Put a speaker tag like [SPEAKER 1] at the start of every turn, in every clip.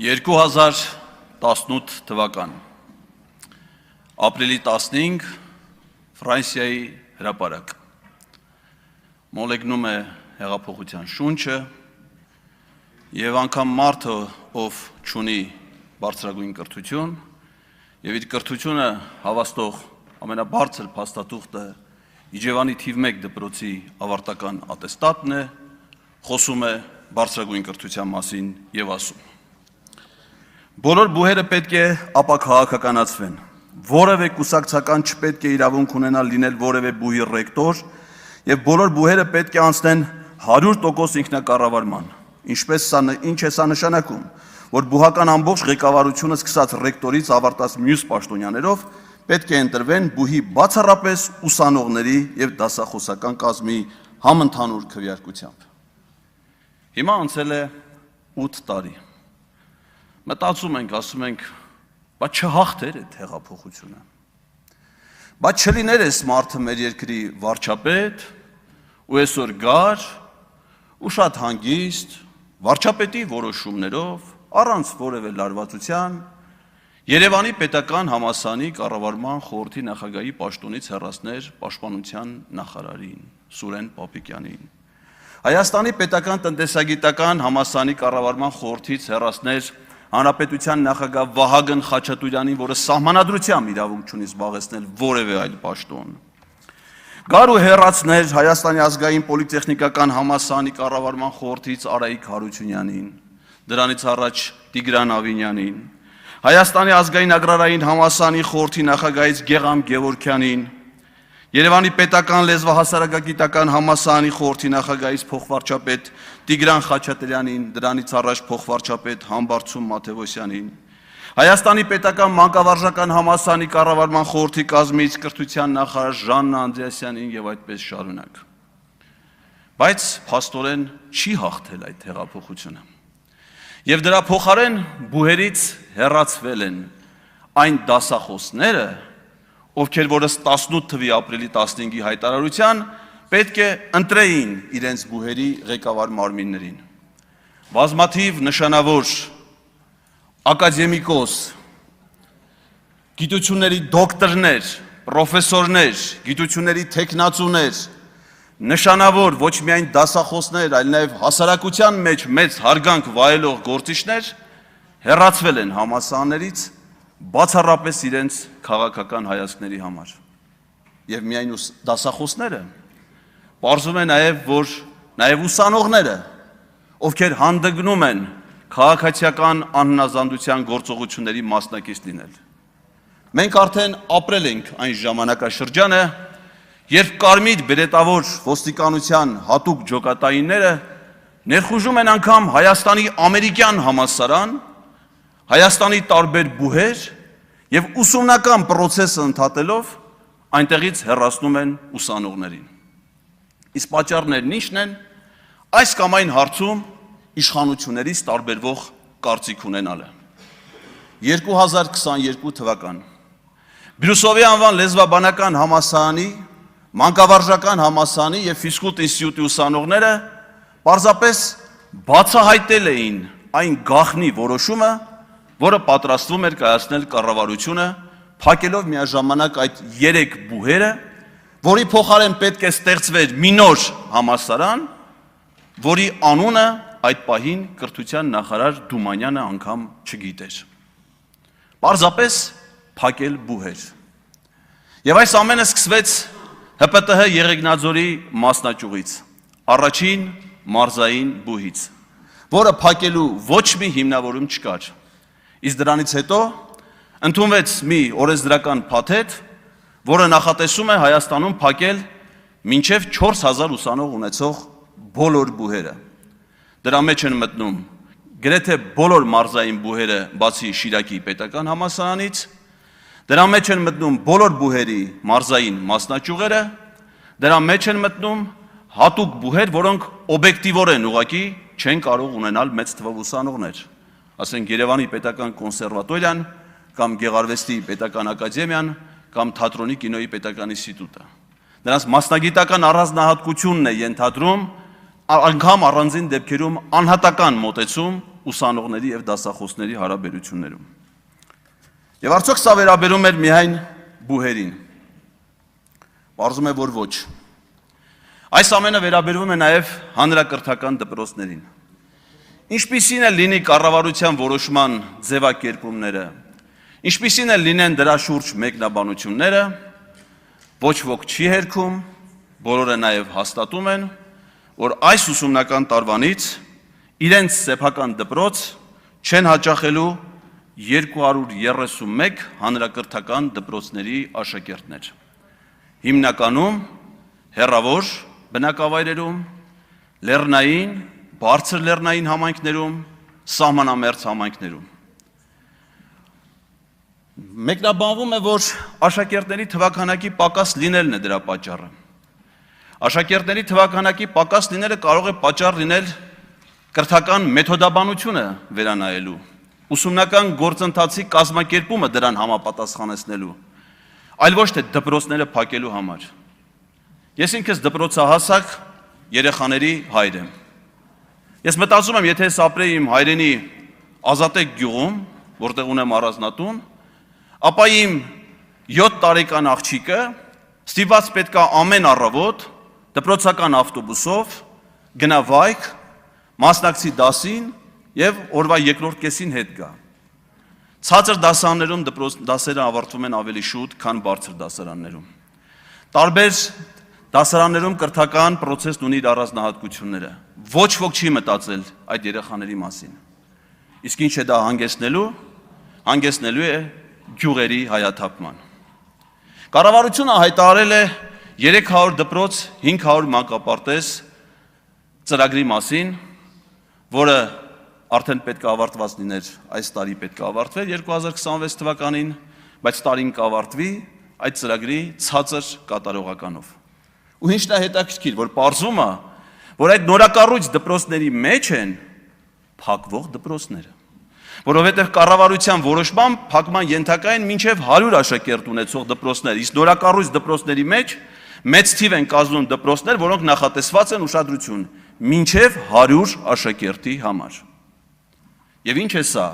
[SPEAKER 1] 2018 թվական ապրիլի 15 Ֆրանսիայի հրապարակ մոլեգնում է հեղափոխության շունչը եւ անգամ մարդը ով ճունի բարձրագույն կրթություն եւ իր կրթությունը հավաստող ամենաբարձր փաստաթուղթը Իջևանի թիվ 1 դպրոցի ավարտական ատեստատն է խոսում է բարձրագույն կրթության մասին եւ ասում Բոլոր բուհերը պետք է ապաքաղաքականացվեն որևէ կուսակցական չպետք է իրավունք ունենալ լինել որևէ բուհի ռեկտոր եւ բոլոր բուհերը պետք է անցնեն 100% ինքնակառավարման ինչ է սա նշանակում որ բուհական ամբողջ ղեկավարությունը սկսած ռեկտորից ավարտած մյուս պաշտոնյաներով պետք է ընտրվեն բուհի բացառապես ուսանողների եւ դասախոսական կազմի համընդհանուր քվեարկությամբ Հիմա անցել է 8 տարի Մտածում ենք, ասում ենք, բայց չհաղթեր այդ հեղափոխությունը։ Բայց չլիներ այս մարդը մեր երկրի վարչապետ, ու այսօր գար, ու շատ հանգիստ, վարչապետի որոշումներով, առանց որևէ լարվածության, Երևանի պետական համալսարանի կառավարման խորհրդի նախագահի պաշտոնից հեռացներ պաշտպանության նախարարին Սուրեն Պապիկյանին։ Հայաստանի պետական տնտեսագիտական համալսարանի կառավարման խորհրդից հեռացներ Հանրապետության նախագահ Վահագն Խաչատուրյանին, որը սահմանադրությամբ իրավունք չունի զբաղեցնել որևէ այլ պաշտոն։ Գար ու հեռացներ Հայաստանի ազգային պոլիտեխնիկական համալսարանի կառավարման խորհրդից Արայիկ Հարությունյանին, դրանից առաջ Տիգրան Ավինյանին, Հայաստանի ազգային ագրարային համալսարանի խորհրդի նախագահից Գեգամ Գևորգյանին, Երևանի պետական լեզվահասարակագիտական համալսարանի խորհրդի նախագահից փոխվարչապետ Տիգրան Խաչատրյանին, դրանից առաջ փոխվարչապետ Համբարձում Մաթևոսյանին, Հայաստանի պետական մանկավարժական համալսարանի կառավարման խորհրդի կազմից կրթության նախարար Ժաննա Անդրեասյանին եւ այդպես շարունակ։ Բայց փաստորեն չի հաղթել այդ հեղափոխությունը։ Եվ դրա փոխարեն բուհերից հեռացվել են այն դասախոսները, ովքեր որս 18 թվականի ապրիլի 15-ի հայտարարության պետք է ընտրեին իրենց բուհերի ղեկավար մարմիններին։ Բազմաթիվ նշանավոր ակադեմիկոս, գիտությունների դոկտորներ, պրոֆեսորներ, գիտությունների թեկնածուներ, նշանավոր ոչ միայն դասախոսներ, այլ նաև հասարակության մեջ մեծ հարգանք վայելող գործիչներ հեռացվել են համալսարաններից բացառապես իրենց քաղաքական հայացքների համար։ Եվ միայն դասախոսները, պարզվում է նաև, որ նաև ուսանողները, ովքեր հանդգնում են քաղաքացիական անհնազանդության գործողությունների մասնակից լինել։ Մենք արդեն ապրել ենք այն ժամանակաշրջանը, երբ կարմիր բերետավոր ոստիկանության հատուկ ջոկատայինները ներխուժում են անգամ Հայաստանի ամերիկյան համալսարան, Հայաստանի տարբեր բուհեր եւ ուսումնական process-ը ընդհատելով այնտեղից հեռացնում են ուսանողներին։ Իսկ պատճառներն ի՞նչն են, այս կամ այն հարցում իշխանություններից տարբերվող կարծիք ունենալը։ 2022 թվական Բրյուսովի անվան լեզվաբանական համալսարանի, մանկավարժական համալսարանի եւ ֆիզկուլտ ինստիտուտի ուսանողները պարզապես բացահայտել էին այն գաղտնի որոշումը, որը պատրաստվում էր կայացնել կառավարությունը, փակելով միաժամանակ այդ 3 բուհերը, որի փոխարեն պետք է ստեղծվեր մի նոր համալսարան, որի անունը այդ պահին կրթության նախարար Դումանյանը անգամ չգիտեր։ Պարզապես փակել բուհեր։ Եվ այս ամենը սկսվեց ՀՊՏՀ Եղեգնաձորի մասնաճյուղից, առաջին մարզային բուհից, որը փակելու ոչ մի հիմնավորում չկար։ Իսկ դրանից հետո ընդունվեց մի օրենսդրական փաթեթ, որը նախատեսում է Հայաստանում փակել մինչև 4000 ուսանող ունեցող բոլոր բուհերը։ Դրա մեջ են մտնում գրեթե բոլոր մարզային բուհերը բացի Շիրակի պետական համալսարանից, դրա մեջ են մտնում բոլոր բուհերի մարզային մասնաճյուղերը, դրա մեջ են մտնում հատուկ բուհեր, որոնք օբյեկտիվորեն ուղղակի չեն կարող ունենալ մեծ թվով ուսանողներ։ Ասենք Երևանի պետական կոնսերվատորիան կամ Գեղարվեստի պետական ակադեմիան կամ թատրոնի կինոյի պետական ինստիտուտը։ Նրանց մասնագիտական առանձնահատկությունն է ենթադրում անգամ առանձին դեպքերում անհատական մոտեցում ուսանողների եւ դասախոսների հարաբերություններում։ Եվ արդյոք սա վերաբերում էր միայն բուհերին։ Պարզվում է, որ ոչ։ Այս ամենը վերաբերվում է նաև հանրակրթական դպրոցներին։ Ինչպիսին է լինի կառավարության որոշման ձևակերպումները, ինչպիսին է լինեն դրա շուրջ մեկնաբանությունները, ոչ ոք չի հերքում, բոլորը նաև հաստատում են, որ այս ուսումնական տարվանից իրենց սեփական դպրոց չեն հաճախելու 231 հանրակրթական դպրոցների աշակերտներ։ Հիմնականում հեռավոր բնակավայրերում, լեռնային, բարձր լեռնային համայնքներում, սահմանամերձ համայնքներում։ Մեկնաբանվում է, որ աշակերտների թվաքանակի պակաս լինելն է դրա պատճառը։ Աշակերտների թվաքանակի պակաս լինելը կարող է պատճառ լինել կրթական մեթոդաբանությունը վերանայելու, ուսումնական գործընթացի կազմակերպումը դրան համապատասխանեցնելու, այլ ոչ թե դպրոցները փակելու համար։ Ես ինքս դպրոցահասակ երեխաների հայր եմ։ Ես մտածում եմ, եթե ես ապրեի իմ հայրենի Ազատեք գյուղում, որտեղ ունեմ առանձնատուն, ապա իմ 7 տարեկան աղջիկը ստիպված պետք է ամեն առավոտ դպրոցական ավտոբուսով գնա վայք, մասնակցի դասին եւ օրվա երկրորդ կեսին հետ գա։ Ցածր դասարաններում դասերը ավարտվում են ավելի շուտ, քան բարձր դասարաններում։ Տարբեր դասարաններում կրթական process-ն ունի իր առանձնահատկությունները։ Ոչ ոք չի մտածել այդ երեխաների մասին։ Իսկ ինչ է դա հանգեցնելու։ Հանգեցնելու է գյուղերի հայաթափման։ Կառավարությունը հայտարարել է 300 դպրոց, 500 մանկապարտեզ ծրագրի մասին, որը արդեն պետք է ավարտված լիներ, այս տարի պետք է ավարտվեր 2026 թվականին, բայց տարին կավարտվի այդ ծրագրի ցածր կատարողականով։ Ու ինչն է հետաքրքիր, որ պարզվում է, որ այդ նորակառույց դպրոցների մեջ են փակվող դպրոցները, որովհետև կառավարության որոշմամբ փակման ենթակա են մինչև 100 աշակերտ ունեցող դպրոցներ, իսկ նորակառույց դպրոցների մեջ մեծ թիվ են կազմում դպրոցներ, որոնք նախատեսված են ուշադրություն մինչև 100 աշակերտի համար։ Եվ ինչ է սա,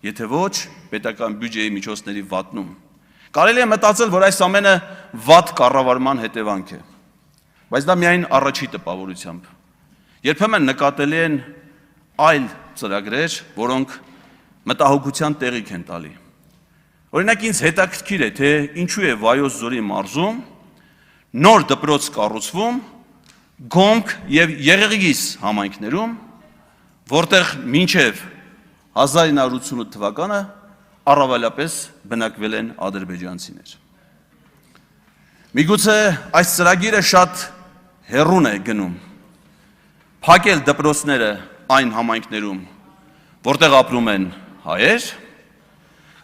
[SPEAKER 1] եթե ոչ պետական բյուջեի միջոցների վատնում։ Կարելի է մտածել, որ այս ամենը վատ կառավարման հետևանք է, բայց դա միայն առաջի տպավորությամբ։ Երբեմն նկատելի են այլ ծրագրեր, որոնք մտահոգության տեղիք են տալի։ Օրինակ ինձ հետաքրքիր է, թե ինչու է Վայոց Ձորի մարզում նոր դպրոց կառուցվում Գոմք եւ Եղեղգիս համայնքներում, որտեղ մինչև 1988 թվականը առավելապես բնակվել են ադրբեջանցիներ։ Միգուցե այս ծրագիրը շատ հեռուն է գնում, փակել դպրոցները այն համայնքներում, որտեղ ապրում են հայեր,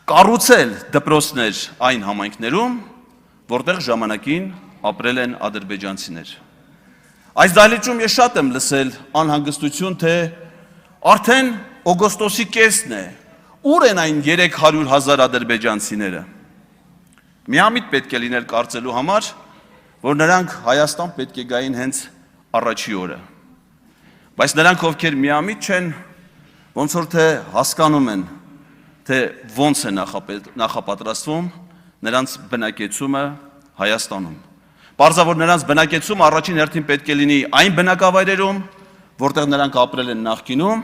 [SPEAKER 1] կառուցել դպրոցներ այն համայնքներում, որտեղ ժամանակին ապրել են ադրբեջանցիներ։ Այս դահլիճում ես շատ եմ լսել անհանգստություն, թե արդեն օգոստոսի կեսն է, ուր են այն 300,000 ադրբեջանցիները։ Միամիտ պետք է լիներ կարծելու համար, որ նրանք Հայաստան պետք է գային հենց առաջի օրը։ Բայց նրանք, ովքեր միամիտ չեն, ոնց որ թե հասկանում են, թե ոնց է նախապատրաստվում նրանց բնակեցումը Հայաստանում։ Պարզավոր նրանց բնակեցումը առաջին հերթին պետք է լինի այն բնակավայրերում, որտեղ նրանք ապրել են նախկինում,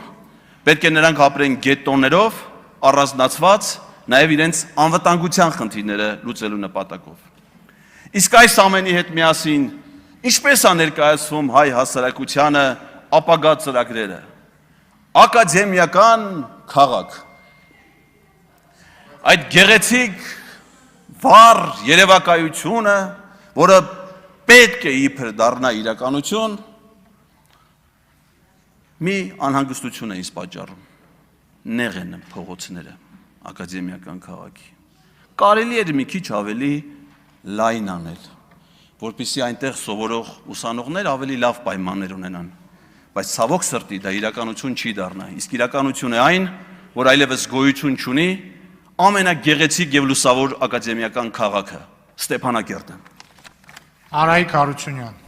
[SPEAKER 1] պետք է նրանք ապրեն գետտոներով, առանձնացված, նաև իրենց անվտանգության խնդիրները լուծելու նպատակով։ Իսկ այս ամենի հետ միասին ինչպես է ներկայացվում հայ հասարակությանը ապագա ծրագրերը։ Ակադեմիական քաղաք։ Այդ գեղեցիկ վառ երևակայությունը, որը պետք է իբր դառնա իրականություն, մի անհանգստություն է ինձ պատճառում։ Նեղ են փողոցները ակադեմիական քաղաքի։ Կարելի էր մի քիչ ավելի լայն անել, որպեսզի այնտեղ սովորող ուսանողներ ավելի լավ պայմաններ ունենան, բայց ցավոք սրտի դա իրականություն չի դառնա, իսկ իրականություն է այն, որ այլևս գոյություն չունի ամենագեղեցիկ եւ լուսավոր ակադեմիական քաղաքը՝ Ստեփանակերտը։
[SPEAKER 2] Արայիկ Հարությունյան